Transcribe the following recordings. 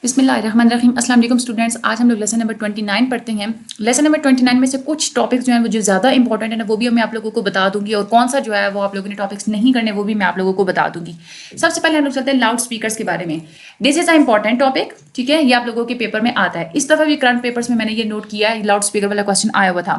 बिस्मिल्लाहिर्रहमानिर्रहीम। अस्सलाम वालेकुम स्टूडेंट्स। आज हम लोग लेसन नंबर 29 पढ़ते हैं। लेसन नंबर 29 में से कुछ टॉपिक्स जो हैं वो जो ज़्यादा इंपॉर्टेंट है ना वो भी मैं आप लोगों को बता दूंगी, और कौन सा जो है वो आप लोगों ने टॉपिक्स नहीं करने वो भी मैं आप लोगों को बता दूंगी। सबसे पहले हम लोग चलते हैं लाउड स्पीकर्स के बारे में। This is a important topic, ठीक है। ये आप लोगों के पेपर में आता है। इस दफ़ा भी करंट पेपर्स में मैंने ये नोट किया है, लाउड स्पीकर वाला क्वेश्चन आया हुआ था।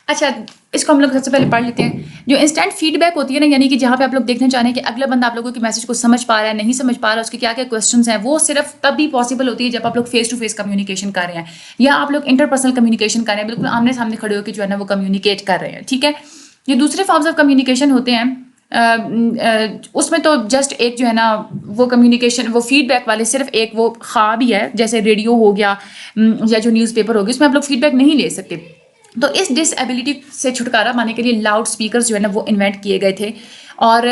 अच्छा, इसको हम लोग सबसे पहले पढ़ लेते हैं। जो इंस्टेंट फीडबैक होती है ना, यानी कि जहाँ पे आप लोग देखना चाह रहे हैं कि अगला बंदा आप लोगों के मैसेज को समझ पा रहा है, नहीं समझ पा रहा है, उसके क्या क्या क्वेश्चंस हैं, वो सिर्फ तब भी पॉसिबल होती है जब आप लोग फेस टू फेस कम्युनिकेशन कर रहे हैं या आप लोग इंटरपर्सनल कम्युनिकेशन कर रहे हैं, बिल्कुल आमने सामने खड़े होकर जो है ना वो कम्युनिकेट कर रहे हैं, ठीक है। ये दूसरे फॉर्म्स ऑफ कम्युनिकेशन होते हैं, उसमें तो जस्ट एक जो है ना वो कम्युनिकेशन, वो फीडबैक वाले सिर्फ एक वो ख्वाब ही है, जैसे रेडियो हो गया या जो न्यूज़पेपर हो गया, उसमें आप लोग फीडबैक नहीं ले सकते। तो इस डिसएबिलिटी से छुटकारा पाने के लिए लाउड स्पीकर्स जो है ना वो इन्वेंट किए गए थे, और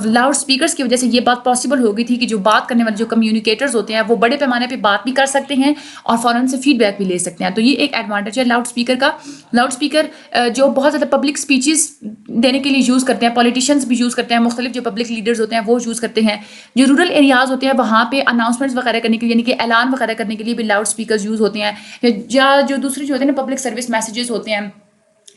लाउड स्पीकर्स की वजह से ये बात पॉसिबल हो गई थी कि जो बात करने वाले जो कम्युनिकेटर्स होते हैं वो बड़े पैमाने पे बात भी कर सकते हैं और फ़ौरन से फीडबैक भी ले सकते हैं। तो ये एक एडवांटेज है लाउड स्पीकर का। लाउड स्पीकर जो बहुत ज़्यादा पब्लिक स्पीचेस देने के लिए यूज़ करते हैं, पॉलिटिशियंस भी यूज़ करते हैं, मुख्तलिफ जो पब्लिक लीडर्स होते हैं वो यूज़ करते हैं। जो रूरल एरियाज़ होते हैं वहाँ पे अनाउंसमेंट्स वगैरह करने के लिए, यानी कि ऐलान वगैरह करने के लिए भी लाउड स्पीकर यूज़ होते हैं, या जो दूसरे जो होते हैं ना पब्लिक सर्विस मैसेजेस होते हैं,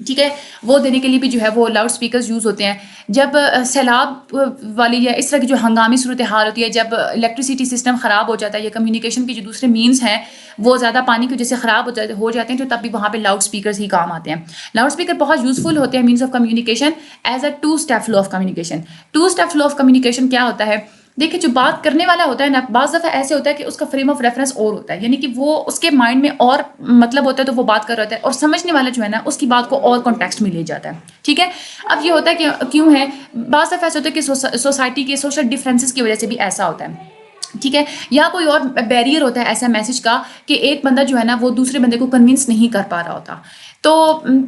ठीक है, वो देने के लिए भी जो है वो लाउड स्पीकर्स यूज़ होते हैं। जब सैलाब वाली या इस तरह की जो हंगामी सूरत हाल होती है, जब इलेक्ट्रिसिटी सिस्टम ख़राब हो जाता है या कम्युनिकेशन के जो दूसरे मीन्स हैं वो ज़्यादा पानी की वजह से ख़राब हो जाते हैं, तो तब भी वहाँ पे लाउड स्पीकर्स ही काम आते हैं। लाउड स्पीकर बहुत यूज़फुल होते हैं means of communication as a two step flow of communication. Two step flow of communication क्या होता है? देखिए, जो बात करने वाला होता है ना, बाज़ दफ़ा ऐसे होता है कि उसका फ्रेम ऑफ रेफरेंस और होता है, यानी कि वो उसके माइंड में और मतलब होता है तो वो बात कर रहा होता है, और समझने वाला जो है ना उसकी बात को और कॉन्टेक्स्ट में ले जाता है, ठीक है। अब ये होता है कि क्यों है, बाज़ दफ़ा ऐसा होता है कि सोसाइटी के सोशल डिफरेंसेस की वजह से भी ऐसा होता है, ठीक है, या कोई और बैरियर होता है ऐसा मैसेज का कि एक बंदा जो है ना वो दूसरे बंदे को कन्विंस नहीं कर पा रहा होता। तो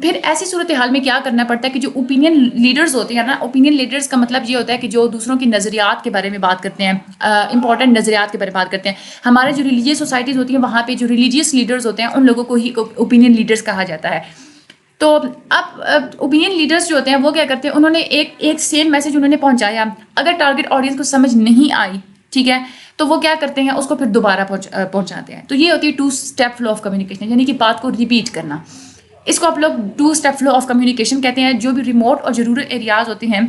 फिर ऐसी सूरत हाल में क्या करना पड़ता है कि जो ओपिनियन लीडर्स होते हैं ना, ओपिनियन लीडर्स का मतलब ये होता है कि जो दूसरों की नज़रियात के बारे में बात करते हैं, इंपॉर्टेंट नज़रियात के बारे में बात करते हैं। हमारे जो रिलीजियस सोसाइटीज़ होती हैं वहाँ पे जो रिलीजियस लीडर्स होते हैं उन लोगों को ही ओपिनियन लीडर्स कहा जाता है। तो अब ओपिनियन लीडर्स जो होते हैं वो क्या करते हैं, उन्होंने एक सेम मैसेज उन्होंने पहुंचाया, अगर टारगेट ऑडियंस को समझ नहीं आई, ठीक है, तो वो क्या करते हैं, उसको फिर दोबारा पहुंचाते हैं। तो ये होती है two step flow of communication, यानी कि बात को रिपीट करना। इसको आप लोग two step flow of communication कहते हैं। जो भी रिमोट और जो रूरल एरियाज होते हैं,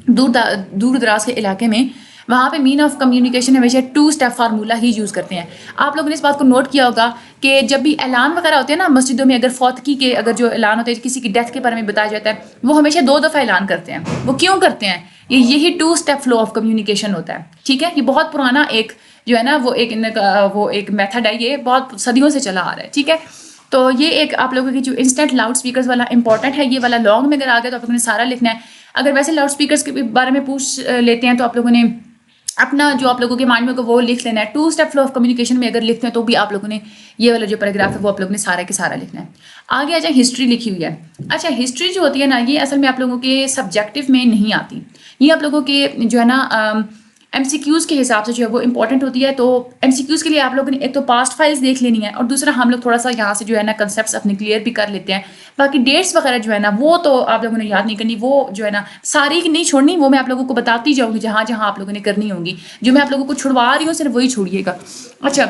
दूर दराज के इलाके में, वहाँ पे मीन ऑफ कम्युनिकेशन हमेशा टू स्टेप फार्मूला ही यूज़ करते हैं। आप लोगों ने इस बात को नोट किया होगा कि जब भी ऐलान वगैरह होते हैं ना मस्जिदों में, अगर फौतगी के अगर जो ऐलान होते हैं, किसी की डेथ के बारे में बताया जाता है, वो हमेशा 2 दफ़ा ऐलान करते हैं। वो क्यों करते हैं? यही two step flow of communication होता है, ठीक है। ये बहुत पुराना एक जो है ना वो एक मेथड है, ये बहुत सदियों से चला आ रहा है, ठीक है। तो ये एक आप लोगों की जो इंस्टेंट लाउड स्पीकर्स वाला इंपॉर्टेंट है, ये वाला लॉन्ग में अगर आ गया तो आप लोगों ने सारा लिखना है। अगर वैसे लाउड स्पीकर्स के बारे में पूछ लेते हैं तो आप लोगों ने अपना जो आप लोगों के माइंड में वो लिख लेना है। Two step flow of communication में अगर लिखते हैं तो भी आप लोगों ने ये वाला जो पैराग्राफ है वो आप लोगों ने सारा के सारा लिखना है। आगे आ जाए, हिस्ट्री लिखी हुई है। अच्छा, हिस्ट्री जो होती है ना ये असल में आप लोगों के सब्जेक्टिव में नहीं आती, ये आप लोगों के जो है ना एमसीक्यूज़ के हिसाब से जो है वो इंपॉर्टेंट होती है। तो एमसीक्यूज़ के लिए आप लोगों ने एक तो पास्ट फाइल्स देख लेनी है, और दूसरा हम लोग थोड़ा सा यहाँ से जो है ना कंसेप्ट अपने क्लियर भी कर लेते हैं। बाकी डेट्स वगैरह जो है ना वो तो आप लोगों ने याद नहीं करनी, वो जो है ना सारी नहीं छोड़नी, वो मैं आप लोगों को बताती जाऊँगी जहाँ जहाँ आप लोगों ने करनी होंगी। जो मैं आप लोगों को छुड़वा रही हूँ सिर्फ वही छोड़िएगा। अच्छा,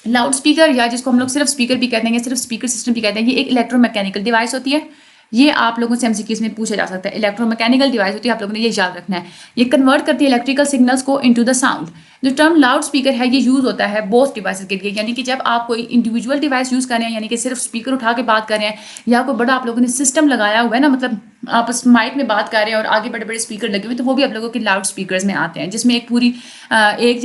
लाउड स्पीकर या जिसको हम लोग सिर्फ स्पीकर भी कहते हैं, सिर्फ स्पीकर सिस्टम भी कहते हैं, ये एक इलेक्ट्रोमैकेनिकल डिवाइस होती है। ये आप लोगों से एमसीक्यूज़ में पूछा जा सकता है। इलेक्ट्रोमैकेनिकल डिवाइस होती है, आप लोगों ने ये याद रखना है। ये कन्वर्ट करती है इलेक्ट्रिकल सिग्नल्स को इनटू द साउंड। जो टर्म लाउड स्पीकर है ये यूज़ होता है बोथ डिवाइसेस के लिए, यानी कि जब आप कोई इंडिविजुअल डिवाइस यूज़ कर रहे हैं, यानी कि सिर्फ स्पीकर उठा के बात कर रहे हैं, या कोई बड़ा आप लोगों ने सिस्टम लगाया हुआ है ना, मतलब आप उस माइक में बात कर रहे हैं और आगे बड़े बड़े स्पीकर लगे हुए, तो वो भी आप लोगों के लाउड स्पीकर्स में आते हैं, जिसमें एक पूरी एक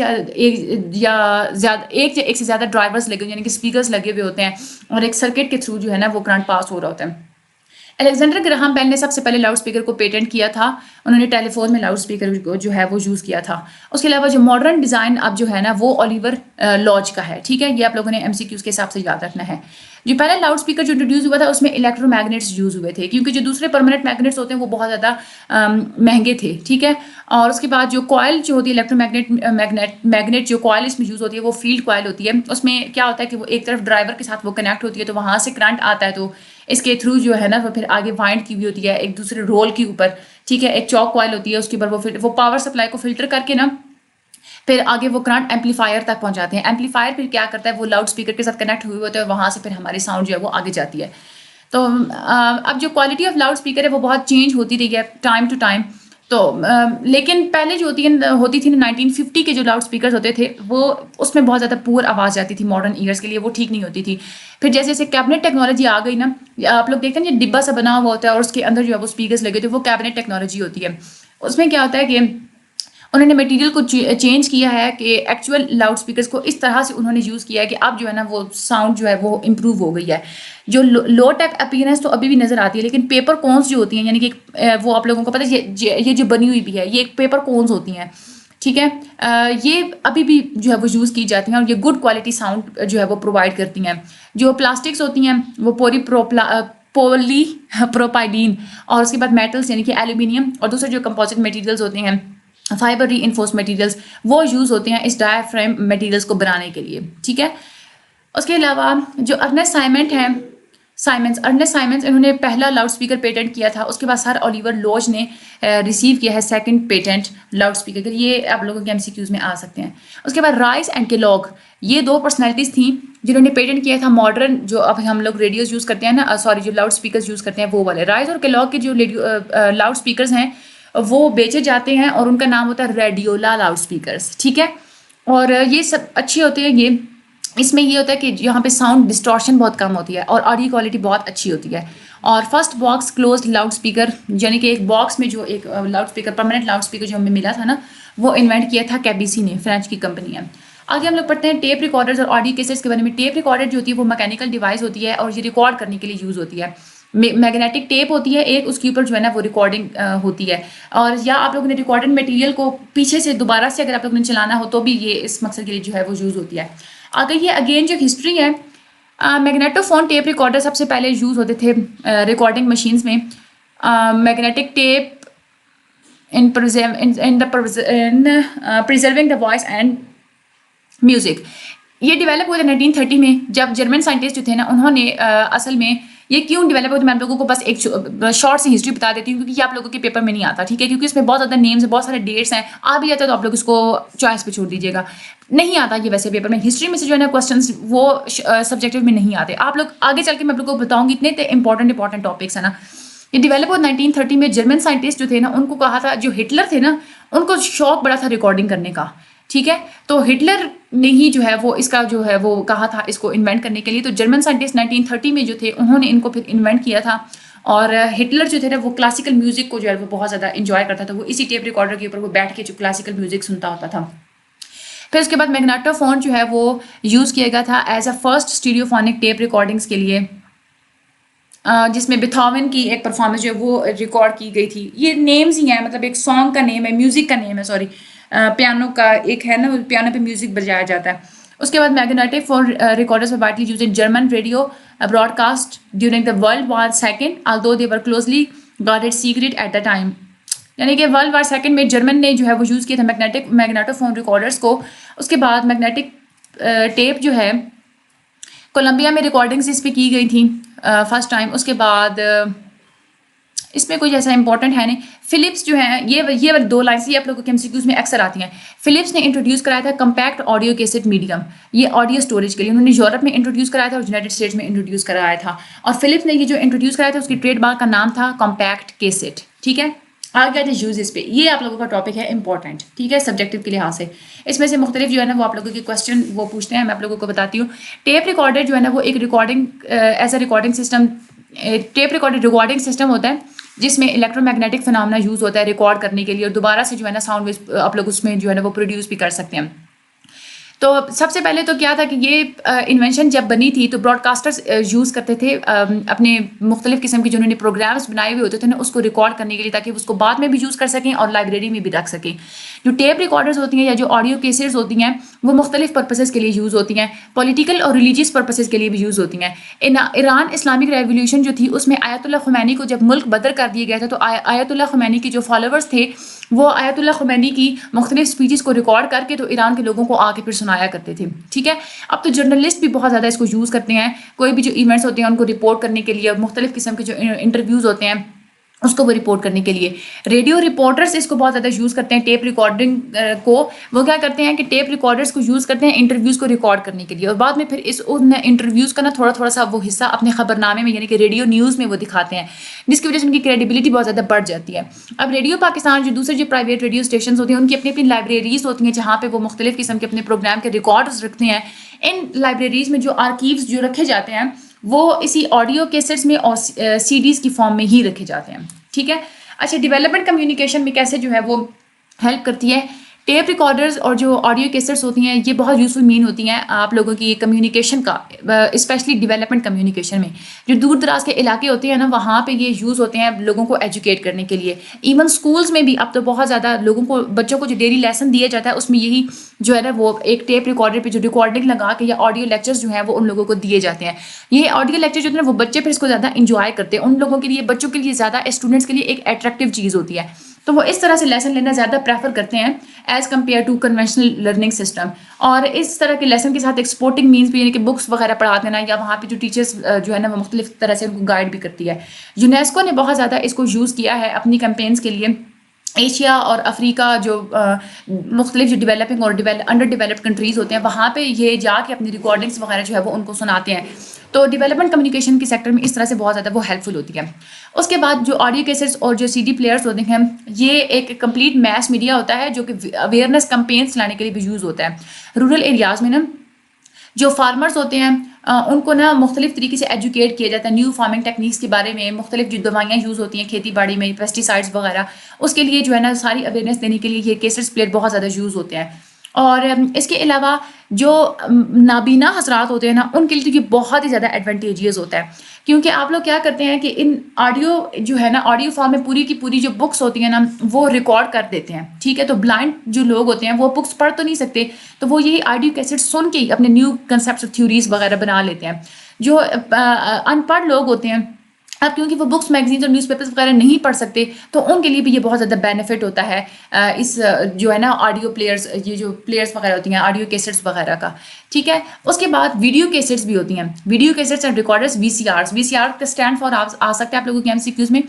से ज़्यादा ड्राइवर्स लगे हुए, यानी कि स्पीकर्स लगे हुए होते हैं, और एक सर्किट के थ्रू जो है ना वो करंट पास हो रहा होता है। अलेक्जेंडर ग्राहम बेल ने सबसे पहले लाउड स्पीकर को पेटेंट किया था। उन्होंने टेलीफोन में लाउड स्पीकर को जो है वो यूज़ किया था। उसके अलावा जो मॉडर्न डिज़ाइन अब जो है ना वो ओलिवर लॉज का है, ठीक है। ये आप लोगों ने एमसीक्यूज़ के हिसाब से याद रखना है। जो पहला लाउड स्पीकर जो इंट्रोड्यूस हुआ था उसमें इलेक्ट्रोमैग्नेट्स यूज़ हुए थे, क्योंकि जो दूसरे परमानेंट मैग्नेट्स होते हैं वो बहुत ज़्यादा महंगे थे, ठीक है। और उसके बाद जो कॉयल जो होती है मैग्नेट जो कॉयल इसमें यूज़ होती है वो फील्ड कॉयल होती है। उसमें क्या होता है कि वो एक तरफ ड्राइवर के साथ वो कनेक्ट होती है, तो वहाँ से करंट आता है, तो इसके थ्रू जो है ना वो फिर आगे वाइंड की हुई होती है एक दूसरे रोल के ऊपर, ठीक है। एक चौक कॉयल होती है, उसके ऊपर वो पावर सप्लाई को फिल्टर करके ना फिर आगे वो करंट एम्पलीफायर तक पहुंचाते हैं। एम्पलीफायर फिर क्या करता है, वो लाउड स्पीकर के साथ कनेक्ट हुए होते हैं और वहाँ से फिर हमारी साउंड जो है वो आगे जाती है। तो अब जो क्वालिटी ऑफ लाउड स्पीकर है वो बहुत चेंज होती रही है टाइम टू टाइम। तो लेकिन पहले जो होती थी 1950 के जो लाउड स्पीकर्स होते थे वो उसमें बहुत ज़्यादा पुअर आवाज़ जाती थी मॉडर्न ईयर्स के लिए, वो ठीक नहीं होती थी। फिर जैसे जैसे कैबिनेट टेक्नोलॉजी आ गई ना, आप लोग देखते हैं जो डिब्बा सा बना हुआ होता है और उसके अंदर जो है वो स्पीकर्स लगे होते हैं, वो कैबिनेट टेक्नोलॉजी होती है। उसमें क्या होता है कि उन्होंने मटेरियल को चेंज किया है कि एक्चुअल लाउड स्पीकर्स को इस तरह से उन्होंने यूज़ किया है कि अब जो है ना वो साउंड जो है वो इम्प्रूव हो गई है। जो लो टेक अपीयरेंस तो अभी भी नज़र आती है, लेकिन पेपर कोन्स जो होती हैं, यानी कि वो आप लोगों को पता है ये जो बनी हुई भी है, ये एक पेपर कोन्स होती हैं, ठीक है। ये अभी भी जो है वो यूज़ की जाती हैं और ये गुड क्वालिटी साउंड जो है वो प्रोवाइड करती हैं। जो प्लास्टिक्स होती हैं वो पोली प्रोपाइलीन और उसके बाद मेटल्स यानी कि एल्यूमिनियम और दूसरे जो कंपोजिट मटेरियल्स होते हैं, फाइबर रीइंफोर्स मटेरियल्स, वो यूज़ होते हैं इस डायाफ्राम मटेरियल्स को बनाने के लिए, ठीक है। उसके अलावा जो अर्नेस्ट साइमंस इन्होंने पहला लाउड स्पीकर पेटेंट किया था। उसके बाद सर ओलिवर लॉज ने रिसीव किया है सेकंड पेटेंट लाउड स्पीकर के लिए। आप लोगों के एमसीक्यूज में आ सकते हैं। उसके बाद राइस एंड केलॉग, ये दो पर्सनैलिटीज़ थी जिन्होंने पेटेंट किया था मॉडर्न जो अब हम लोग रेडियोज़ यूज़ करते हैं ना, जो लाउड स्पीकर यूज़ करते हैं वो वाले। राइस और केलॉग के जो लाउड स्पीकर्स हैं वो बेचे जाते हैं और उनका नाम होता है रेडियोला लाउड स्पीकर्स, ठीक है। और ये सब अच्छे होते हैं। ये इसमें ये होता है कि यहाँ पे साउंड डिस्टॉर्शन बहुत कम होती है और ऑडियो क्वालिटी बहुत अच्छी होती है। और first box closed loud speaker, यानी कि एक बॉक्स में जो एक loud speaker, permanent loud speaker जो हमें मिला था ना, वो इन्वेंट किया था कैबीसी ने, फ्रेंच की कंपनी है। आगे हम लोग पढ़ते हैं टेप रिकॉर्डर्स और ऑडियो केसेट्स के बारे में। टेप रिकॉर्डर जो होती है वो मैकेनिकल डिवाइस होती है और ये रिकॉर्ड करने के लिए यूज़ होती है। मैग्नेटिक टेप होती है एक, उसके ऊपर जो है ना वो रिकॉर्डिंग होती है। और या आप लोगों ने रिकॉर्डेड मटेरियल को पीछे से दोबारा से अगर आप लोगों ने चलाना हो तो भी ये इस मकसद के लिए जो है वो यूज़ होती है। आगे ये अगेन जो हिस्ट्री है, मैग्नेटोफोन टेप रिकॉर्डर सबसे पहले यूज़ होते थे रिकॉर्डिंग मशीन्स में। Magnetic tape in preserving the voice and music, ये डेवलप हुआ था 1930 में, जब जर्मन साइंटिस्ट जो थे ना उन्होंने असल में ये क्यों डेवलप हुआ था मैं आप लोगों को बस एक शॉर्ट सी हिस्ट्री बता देती हूँ, क्योंकि ये आप लोगों के पेपर में नहीं आता, ठीक है। क्योंकि इसमें बहुत ज़्यादा नेम्स है, बहुत सारे डेट्स हैं, आ भी जाता है तो आप लोग इसको चॉइस पे छोड़ दीजिएगा। नहीं आता ये वैसे पेपर में, हिस्ट्री में से जो है ना क्वेश्चन वो सब्जेक्टिव में नहीं आते। आप लोग आगे चल के मैं आप लोग को बताऊँगी, इतने इंपॉर्टेंट टॉपिक्स है ना। ये डेवलप हुआ 1930 में। जर्मन साइंटिस्ट जो थे ना उनको कहा था, जो हिटलर थे ना उनको शौक बड़ा था रिकॉर्डिंग करने का, ठीक है। तो हिटलर ने ही जो है वो इसका जो है वो कहा था इसको इन्वेंट करने के लिए। तो जर्मन साइंटिस्ट 1930 में जो थे उन्होंने इनको फिर इन्वेंट किया था। और हिटलर जो थे ना वो क्लासिकल म्यूजिक को जो है वो बहुत ज़्यादा इंजॉय करता था। वो इसी टेप रिकॉर्डर के ऊपर वो बैठ के जो क्लासिकल म्यूजिक सुनता होता था। फिर उसके बाद मैग्नेटोफोन जो है वो यूज़ किया गया था as a first stereophonic tape recordings के लिए, जिसमें बिथोवन की एक परफॉर्मेंस जो है वो रिकॉर्ड की गई थी। ये नेम्स ही हैं, मतलब एक सॉन्ग का नेम है, म्यूजिक का नेम है, सॉरी पियानो का एक है ना, पियानो पे म्यूजिक बजाया जाता है। उसके बाद magnetic phone recorders were widely used in German radio broadcast during the world war second, although they were closely guarded secret at the time. यानी कि वर्ल्ड वॉर सेकेंड में जर्मन ने जो है वो यूज़ किया था मैग्नेटोफोन रिकॉर्डर्स को। उसके बाद मैग्नेटिक टेप जो है कोलंबिया में रिकॉर्डिंग्स इस पर की गई थी फर्स्ट टाइम। उसके बाद इसमें कोई ऐसा इंपॉर्टेंट है नहीं। फिलिप्स जो है ये दो लाइन्स ये आप लोगों के एमसीक्यूज में अक्सर आती हैं। फिलिप्स ने इंट्रोड्यूस कराया था कम्पैक्ट ऑडियो कैसेट मीडियम, ये ऑडियो स्टोरेज के लिए उन्होंने यूरोप में इंट्रोड्यूस कराया था और यूनाइटेड स्टेट्स में इंट्रोड्यूस कराया था। और फिलिप्स ने ये जो इंट्रोड्यूस कराया था उसकी ट्रेडमार्क का नाम था कॉम्पैक्ट कैसेट, ठीक है। आ गया था यूजेस पे, ये आप लोगों का टॉपिक है इंपॉर्टेंट, ठीक है, सब्जेक्टिव के लिहाज से। इसमें से मुख्तलिफ जो है ना वो आप लोगों के क्वेश्चन वो पूछते हैं, मैं आप लोगों को बताती हूँ। टेप रिकॉर्डर जो है ना वो एक recording as a recording system, tape recorder recording system होता है जिसमें इलेक्ट्रोमैग्नेटिक फिनोमेना यूज़ होता है रिकॉर्ड करने के लिए, और दोबारा से जो है ना साउंड वेव आप लोग उसमें जो है ना वो प्रोड्यूस भी कर सकते हैं। तो सबसे पहले तो क्या था कि ये इन्वेंशन जब बनी थी तो ब्रॉडकास्टर्स यूज़ करते थे अपने मुख्तलिफ किस्म के जो उन्होंने प्रोग्राम्स बनाए हुए होते थे ना उसको रिकॉर्ड करने के लिए, ताकि उसको बाद में भी यूज़ कर सकें और लाइब्रेरी में भी रख सकें। जो टेप रिकॉर्डर्स होती हैं या जो ऑडियो केसेट्स होती हैं वो मुख्तलिफ पर्पसेस के लिए यूज़ होती हैं, पॉलिटिकल और रिलीजियस पर्पसेस के लिए भी यूज़ होती हैं। ईरान इस्लामिक रेवोल्यूशन जो थी उसमें आयतुल्लाह खुमैनी को जब मुल्क बदर कर दिया गया था तो आयतुल्लाह खुमैनी के जो फॉलोवर्स थे वो आयतुल्लाह खुमैनी की मुख्तलिफ स्पीचेस को रिकॉर्ड करके तो ईरान के लोगों को आके फिर सुनाया करते थे, ठीक है। अब तो जर्नलिस्ट भी बहुत ज़्यादा इसको यूज़ करते हैं, कोई भी जो इवेंट्स होते हैं उनको रिपोर्ट करने के लिए, मुख्तलिफ किस्म के जो इंटरव्यूज़ होते हैं उसको वो रिपोर्ट करने के लिए। रेडियो रिपोर्टर्स इसको बहुत ज़्यादा यूज़ करते हैं टेप रिकॉर्डिंग को। वो क्या करते हैं कि टेप रिकॉर्डर्स को यूज़ करते हैं इंटरव्यूज़ को रिकॉर्ड करने के लिए, और बाद में फिर उन इंटरव्यूज़ का ना थोड़ा-थोड़ा सा वो हिस्सा अपने खबरनामे में यानी कि रेडियो न्यूज़ में वो दिखाते हैं, जिसकी वज़ह से उनकी क्रेडिबिलिटी बहुत ज़्यादा बढ़ जाती है। अब रेडियो पाकिस्तान जो दूसरे जो प्राइवेट रेडियो स्टेशंस होते हैं, उनकी अपनी-अपनी लाइब्रेरीज़ होती हैं जहाँ पे वो मुख्तलिफ़ किस्म के अपने प्रोग्राम के रिकॉर्ड्स रखते हैं। इन लाइब्रेरीज़ में जो आर्कीव्स जो रखे जाते हैं, वो इसी ऑडियो कैसेट्स में और सीडीज़ की फॉर्म में ही रखे जाते हैं। ठीक है? अच्छा, डेवलपमेंट कम्युनिकेशन में कैसे जो है वो हेल्प करती है। टेप रिकॉर्डर्स और जो ऑडियो कैसेट्स होती हैं, ये बहुत यूज़फुल मीन होती हैं आप लोगों की कम्युनिकेशन का, स्पेशली डेवलपमेंट कम्युनिकेशन में। जो दूर दराज के इलाके होते हैं ना, वहाँ पे ये यूज़ होते हैं लोगों को एजुकेट करने के लिए। इवन स्कूल्स में भी अब तो बहुत ज़्यादा लोगों को, बच्चों को जो डेली लेसन दिया जाता है, उसमें यही जो है ना वो एक टेप रिकॉर्डर पे जो रिकॉर्डिंग लगा के या ऑडियो लेक्चर्स जो हैं वो उन लोगों को दिए जाते हैं। ये ऑडियो लेक्चर जो है ना, वो बच्चे फिर इसको ज़्यादा इंजॉय करते हैं। उन लोगों के लिए, बच्चों के लिए ज़्यादा, स्टूडेंट्स के लिए एक अट्रैक्टिव चीज़ होती है, तो वो इस तरह से लेसन लेना ज़्यादा प्रेफर करते हैं as compared to conventional learning system. और इस तरह के लेसन के साथ एक सपोर्टिंग मीन्स भी, यानी कि बुक्स वगैरह पढ़ा देना, या वहाँ पे जो टीचर्स जो है ना वो मुख्तलिफ तरह से उनको गाइड भी करती है। यूनेस्को ने बहुत ज़्यादा इसको यूज़ किया है अपनी कैंपेन्स के लिए। एशिया और अफ्रीका जो मुख्तलिफ जो डेवलपिंग और अंडर डेवलप्ड कंट्रीज़ होते हैं, वहाँ पे ये जाके अपनी रिकॉर्डिंग्स वगैरह जो है वो उनको सुनाते हैं। तो डेवलपमेंट कम्युनिकेशन के सेक्टर में इस तरह से बहुत ज़्यादा वो हेल्पफुल होती है। उसके बाद जो ऑडियो कैसेट्स और जो सीडी प्लेयर्स होते हैं, ये एक कंप्लीट मैस मीडिया होता है जो कि अवेयरनेस कैंपेन्स लाने के लिए भी यूज़ होता है। रूरल एरियाज़ में ना जो फार्मर्स होते हैं, उनको ना मुख्तलिफ तरीके से एजुकेट किया जाता है न्यू फार्मिंग टेक्निक्स के बारे में, मुख्तलिफ जो दवाइयाँ यूज़ होती हैं खेती बाड़ी में, पेस्टिसाइड्स वगैरह, उसके लिए जो है ना सारी अवेयरनेस देने के लिए ये कैसेट्स प्लेयर बहुत ज़्यादा यूज़ होते हैं। और इसके अलावा जो नाबीना हजरात होते हैं ना, उनके लिए तो ये बहुत ही ज़्यादा एडवांटेजियस होता है, क्योंकि आप लोग क्या करते हैं कि इन ऑडियो जो है ना, ऑडियो फॉर्म में पूरी की पूरी जो बुक्स होती हैं ना, वो रिकॉर्ड कर देते हैं। ठीक है? तो ब्लाइंड जो लोग होते हैं वो बुक्स पढ़ तो नहीं सकते, तो वो यही ऑडियो कैसेट सुन के ही अपने न्यू कंसेप्ट और थ्योरीज वगैरह बना लेते हैं। जो अनपढ़ लोग होते हैं, अब क्योंकि वो बुक्स, मैगजीन्स और न्यूज़पेपर्स वगैरह नहीं पढ़ सकते, तो उनके लिए भी ये बहुत ज़्यादा बेनिफिट होता है इस जो है ना ऑडियो प्लेयर्स, ये जो प्लेयर्स वगैरह होती हैं ऑडियो कैसेट्स वगैरह का। ठीक है? उसके बाद वीडियो कैसेट्स भी होती हैं, video cassettes and recorders, VCR. VCR का स्टैंड फॉर आ सकता है आप लोगों के एमसीक्यूज में।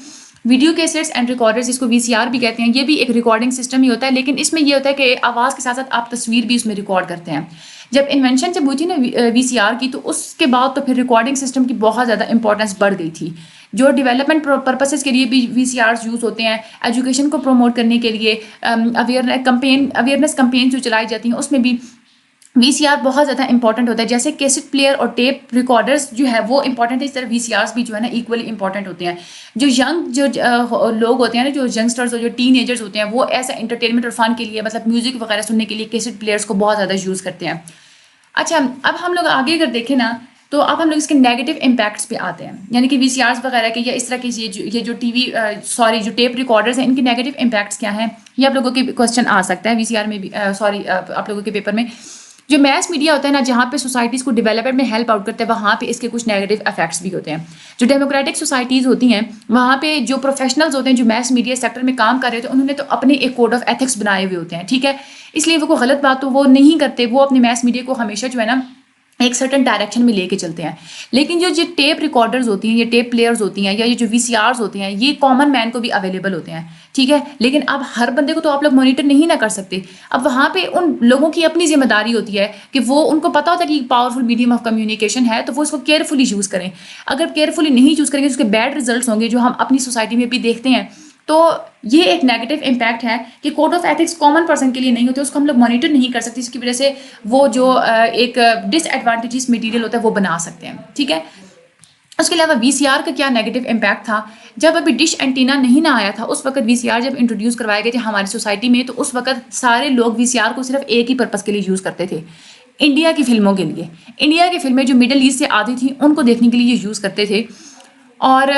वीडियो कैसेट्स एंड रिकॉर्डर्स, इसको वीसीआर भी कहते हैं। ये भी एक रिकॉर्डिंग सिस्टम ही होता है, लेकिन इसमें ये होता है कि आवाज़ के साथ साथ आप तस्वीर भी उसमें रिकॉर्ड करते हैं। जब इन्वेंशन जब हुई थी ना वीसीआर की, तो उसके बाद तो फिर रिकॉर्डिंग सिस्टम की बहुत ज़्यादा इंपॉर्टेंस बढ़ गई थी। जो डेवलपमेंट पर्पसेस के लिए भी वीसीआर यूज़ होते हैं, एजुकेशन को प्रमोट करने के लिए, अवेयरनेस कैंपेन जो चलाई जाती हैं, उसमें भी वीसीआर बहुत ज़्यादा इंपॉर्टेंट होता है। जैसे कैसेट प्लेयर और टेप रिकॉर्डर्स जो है वो इंपॉर्टेंट है, इस तरह वीसीआर्स भी जो है ना इक्वली इंपॉर्टेंट होते हैं। जो यंग जो लोग होते हैं ना, जो यंगस्टर्स और जो टीनेजर्स होते हैं, वो ऐसा एंटरटेनमेंट और फन के लिए, मतलब म्यूजिक वगैरह सुनने के लिए कैसेट प्लेयर्स को बहुत ज़्यादा यूज़ करते हैं। अच्छा, अब हम लोग आगे अगर देखें ना, तो अब हम लोग इसके नेगेटिव इम्पैक्ट्स पे आते हैं, यानी कि वीसीआर्स वगैरह के या इस तरह के ये जो जो टेप रिकॉर्डर्स हैं, इनके नेगेटिव इम्पैक्ट्स क्या हैं, ये आप लोगों के क्वेश्चन आ सकता है वीसीआर में भी, आप लोगों के पेपर में। जो मैस मीडिया होता है ना, जहाँ पे सोसाइटीज़ को डेवलपमेंट में हेल्प आउट करता है, वहाँ पे इसके कुछ नेगेटिव इफेक्ट्स भी होते हैं। जो डेमोक्रेटिक सोसाइटीज़ होती हैं, वहाँ पे जो प्रोफेशनल्स होते हैं जो मैस मीडिया सेक्टर में काम कर रहे होते हैं, उन्होंने तो अपने एक कोड ऑफ एथिक्स बनाए हुए होते हैं। ठीक है? इसलिए वो कोई गलत बात तो वो नहीं करते, वो अपने मैस मीडिया को हमेशा जो है ना एक सर्टन डायरेक्शन में लेके चलते हैं। लेकिन जो टेप रिकॉर्डर्स होती हैं, ये टेप प्लेयर्स होती हैं, या ये जो वीसीआर्स होती हैं, ये कॉमन मैन को भी अवेलेबल होते हैं। ठीक है? लेकिन अब हर बंदे को तो आप लोग मॉनिटर नहीं ना कर सकते। अब वहाँ पे उन लोगों की अपनी जिम्मेदारी होती है कि वो, उनको पता होता है कि पावरफुल मीडियम ऑफ कम्युनिकेशन है, तो वो इसको केयरफुली यूज़ करें। अगर केयरफुली नहीं यूज़ करेंगे तो उसके बैड रिजल्ट होंगे, जो हम अपनी सोसाइटी में भी देखते हैं। तो ये एक नेगेटिव इम्पैक्ट है कि code of ethics common person के लिए नहीं होते, उसको हम लोग मॉनिटर नहीं कर सकते, इसकी वजह से वो जो एक डिसएडवांटेजेस मटीरियल होता है वो बना सकते हैं। ठीक है? उसके अलावा वीसीआर का क्या नेगेटिव इम्पैक्ट था, जब अभी डिश एंटीना नहीं ना आया था, उस वक्त वीसीआर जब इंट्रोड्यूस करवाए गए थे हमारी सोसाइटी में, तो उस वक्त सारे लोग वीसीआर को सिर्फ एक ही पर्पज़ के लिए यूज़ करते थे, इंडिया की फिल्मों के लिए। इंडिया की फिल्में जो मिडल ईस्ट से आती थी, उनको देखने के लिए ये यूज़ करते थे। और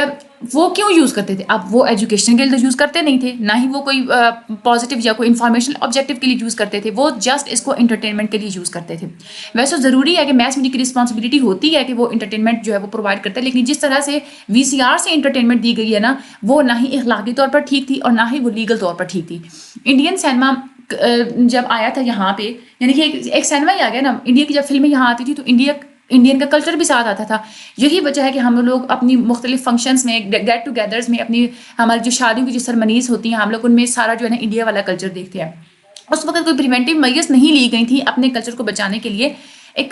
वो क्यों यूज़ करते थे? अब वो एजुकेशन के लिए तो यूज़ करते नहीं थे, ना ही वो कोई पॉजिटिव या कोई इन्फॉर्मेशन ऑब्जेक्टिव के लिए यूज़ करते थे, वो जस्ट इसको इंटरटेनमेंट के लिए यूज़ करते थे। वैसे ज़रूरी है कि मैस मीडिया की रिस्पॉन्सिबिलिटी होती है कि वो इंटरटेनमेंट जो है वो प्रोवाइड करता है, लेकिन जिस तरह से वीसीआर से इंटरटेनमेंट दी गई है ना, वो ना ही इखलाकी तौर पर ठीक थी और ना ही वो लीगल तौर पर ठीक थी। इंडियन सिनेमा जब आया था यहाँ पे, यानी कि एक सिनेमा ही आ गया ना, इंडिया की जब फिल्में यहाँ आती थी, तो इंडिया इंडियन का कल्चर भी साथ आता था। यही वजह है कि हम लोग अपनी मुख्तलिफ फंक्शंस में, गेट टुगेदर्स में, अपनी हमारी जो शादियों की जो सरमनीज़ होती हैं, हम लोग उनमें सारा जो है ना इंडिया वाला कल्चर देखते हैं। उस वक़्त कोई प्रिवेंटिव मेजर्स नहीं ली गई थी अपने कल्चर को बचाने के लिए। एक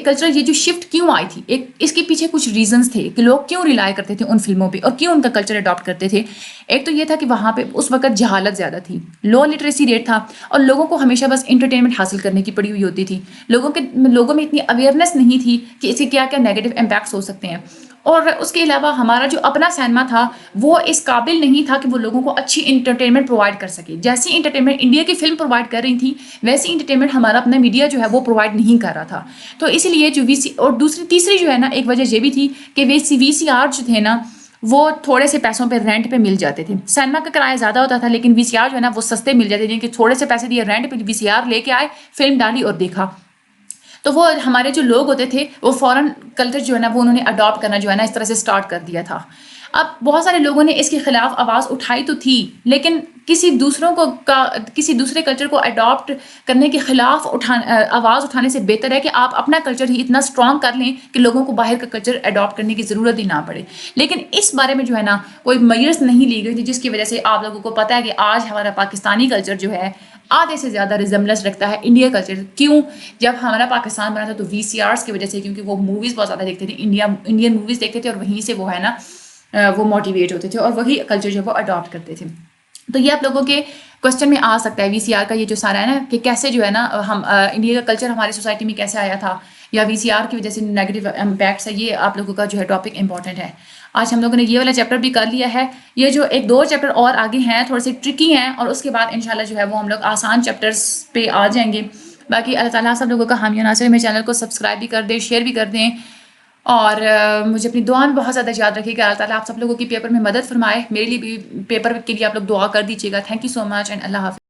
कल्चर ये जो शिफ्ट क्यों आई थी, एक इसके पीछे कुछ रीजंस थे कि लोग क्यों रिलाय करते थे उन फिल्मों पे और क्यों उनका कल्चर अडॉप्ट करते थे। एक तो ये था कि वहाँ पे उस वक्त जहालत ज़्यादा थी, लो लिटरेसी रेट था और लोगों को हमेशा बस इंटरटेनमेंट हासिल करने की पड़ी हुई होती थी। लोगों में इतनी अवेयरनेस नहीं थी कि इसके क्या क्या नेगेटिव इम्पैक्ट्स हो सकते हैं। और उसके अलावा हमारा जो अपना सिनेमा था वो इस काबिल नहीं था कि वो लोगों को अच्छी इंटरटेनमेंट प्रोवाइड कर सके। जैसी इंटरटेनमेंट इंडिया की फिल्म प्रोवाइड कर रही थी वैसी इंटरटेनमेंट हमारा अपना मीडिया जो है वो प्रोवाइड नहीं कर रहा था। तो इसलिए जो वीसी और तीसरी जो है ना एक वजह ये भी थी कि वीसीआर जो थे ना वो थोड़े से पैसों पे रेंट पे मिल जाते थे। सिनेमा का किराया ज़्यादा होता था लेकिन वीसीआर जो है ना वो सस्ते मिल जाते थे कि थोड़े से पैसे दिए, रेंट पे वीसीआर लेके आए, फिल्म डाली और देखा। तो वो हमारे जो लोग होते थे वो फॉरेन कल्चर जो है ना वो उन्होंने अडॉप्ट करना जो है ना इस तरह से स्टार्ट कर दिया था। अब बहुत सारे लोगों ने इसके खिलाफ आवाज़ उठाई तो थी, लेकिन किसी दूसरे कल्चर को अडॉप्ट करने के खिलाफ आवाज़ उठाने से बेहतर है कि आप अपना कल्चर ही इतना स्ट्रॉन्ग कर लें कि लोगों को बाहर का कल्चर अडॉप्ट करने की ज़रूरत ही ना पड़े। लेकिन इस बारे में जो है ना कोई मेजर्स नहीं ली गई थी, जिसकी वजह से आप लोगों को पता है कि आज हमारा पाकिस्तानी कल्चर जो है आधे से ज़्यादा रिजेम्बलेंस रखता है इंडिया कल्चर। क्यों? जब हमारा पाकिस्तान बना था तो वीसीआर्स की वजह से, क्योंकि वो मूवीज़ बहुत ज़्यादा देखते थे, इंडियन मूवीज़ देखते थे और वहीं से वो है ना वो मोटिवेट होते थे और वही कल्चर जो वो अडॉप्ट करते थे। तो ये आप लोगों के क्वेश्चन में आ सकता है वीसीआर का ये जो सारा है ना कि कैसे जो है ना हम इंडिया का कल्चर हमारी सोसाइटी में कैसे आया था या वीसीआर की वजह से नेगेटिव इम्पैक्ट्स है। ये आप लोगों का जो है टॉपिक इंपॉर्टेंट है। आज हम लोगों ने ये वाला चैप्टर भी कर लिया है। ये जो एक दो चैप्टर और आगे हैं थोड़े से ट्रिकी हैं और उसके बाद इंशाल्लाह जो है वो हम लोग आसान चैप्टर्स पे आ जाएंगे। बाकी अल्लाह ताला सब लोगों का हामी नासिर। मेरे चैनल को सब्सक्राइब भी कर दें, शेयर भी कर दें और मुझे अपनी दुआ में बहुत ज़्यादा याद रखिएगा। अल्लाह ताला आप सब लोगों की पेपर में मदद फरमाए। मेरे लिए भी पेपर के लिए आप लोग दुआ कर दीजिएगा। Thank you so much and अल्लाह हाफ़िज़।